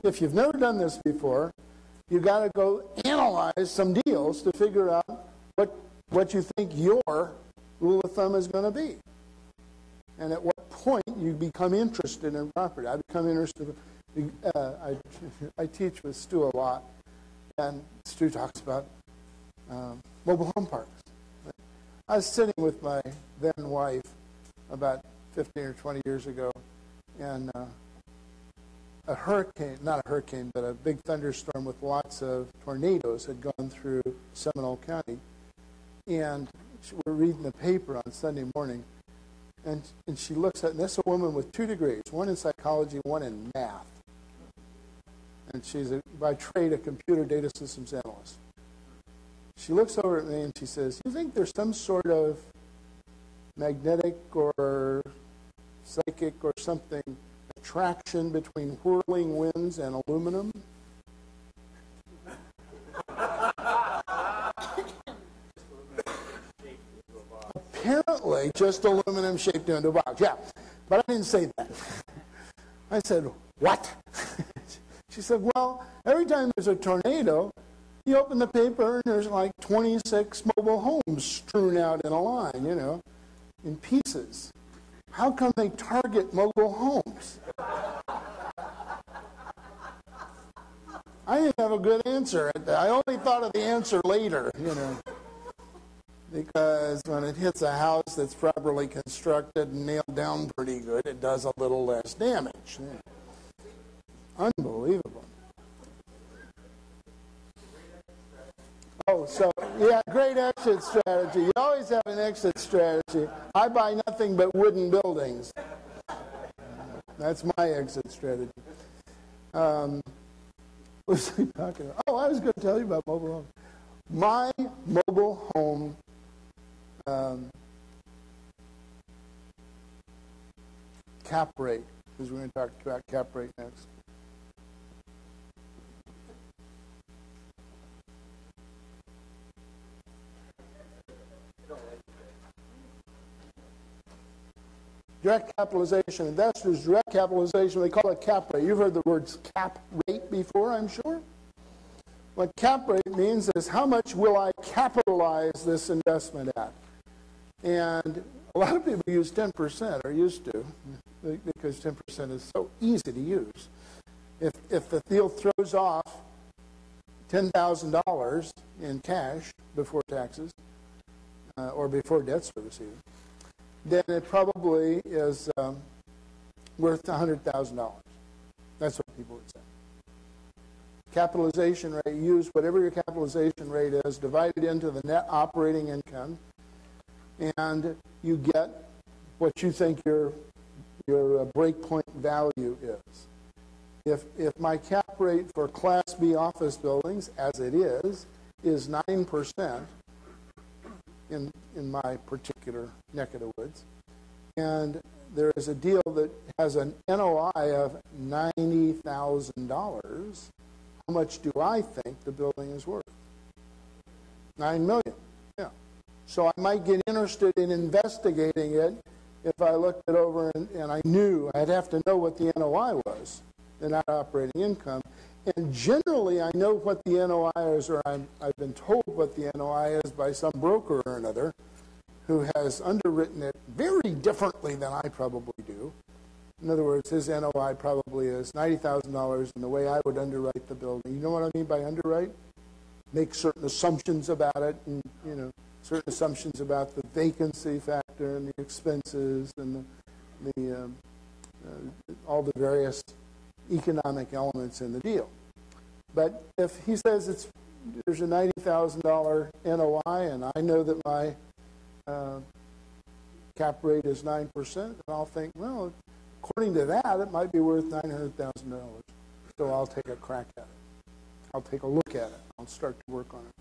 if you've never done this before, you got to go analyze some deals to figure out what you think your rule of thumb is going to be. And at what point you become interested in property. I become interested. I teach with Stu a lot, and Stu talks about mobile home parks. I was sitting with my then wife about 15 or 20 years ago, and a hurricane, not a hurricane, but a big thunderstorm with lots of tornadoes had gone through Seminole County. And we're reading the paper on Sunday morning, and she looks at, and this is a woman with 2 degrees, one in psychology, one in math. And she's, by trade, a computer data systems analyst. She looks over at me and she says, "You think there's some sort of magnetic or psychic or something attraction between whirling winds and aluminum?" Apparently, just aluminum shaped into a box. Yeah, but I didn't say that. I said, "What?" She said, "Well, every time there's a tornado, you open the paper and there's like 26 mobile homes strewn out in a line, you know, in pieces. How come they target mobile homes?" I didn't have a good answer. I only thought of the answer later, you know, because when it hits a house that's properly constructed and nailed down pretty good, it does a little less damage. Unbelievable. Oh, so, yeah, great exit strategy. You always have an exit strategy. I buy nothing but wooden buildings. That's my exit strategy. What was I talking about? Oh, I was going to tell you about mobile homes. My mobile home cap rate, because we're going to talk about cap rate next. Direct capitalization, investors' direct capitalization, they call it cap rate. You've heard the words cap rate before, I'm sure. What cap rate means is how much will I capitalize this investment at? And a lot of people use 10%, or used to, because 10% is so easy to use. If the deal throws off $10,000 in cash before taxes, or before debt service even, then it probably is worth $100,000. That's what people would say. Capitalization rate, use whatever your capitalization rate is, divide it into the net operating income, and you get what you think your breakpoint value is. If my cap rate for Class B office buildings, as it is 9%, in my particular neck of the woods, and there is a deal that has an NOI of $90,000, how much do I think the building is worth? $9 million. Yeah. So I might get interested in investigating it if I looked it over and I knew. I'd have to know what the NOI was, the net operating income. And generally, I know what the NOI is, or I've been told what the NOI is by some broker or another who has underwritten it very differently than I probably do. In other words, his NOI probably is $90,000 in the way I would underwrite the building. You know what I mean by underwrite? Make certain assumptions about it, and certain assumptions about the vacancy factor and the expenses and all the various economic elements in the deal. But if he says there's a $90,000 NOI and I know that my cap rate is 9%, then I'll think, well, according to that, it might be worth $900,000. So I'll take a crack at it. I'll take a look at it. I'll start to work on it.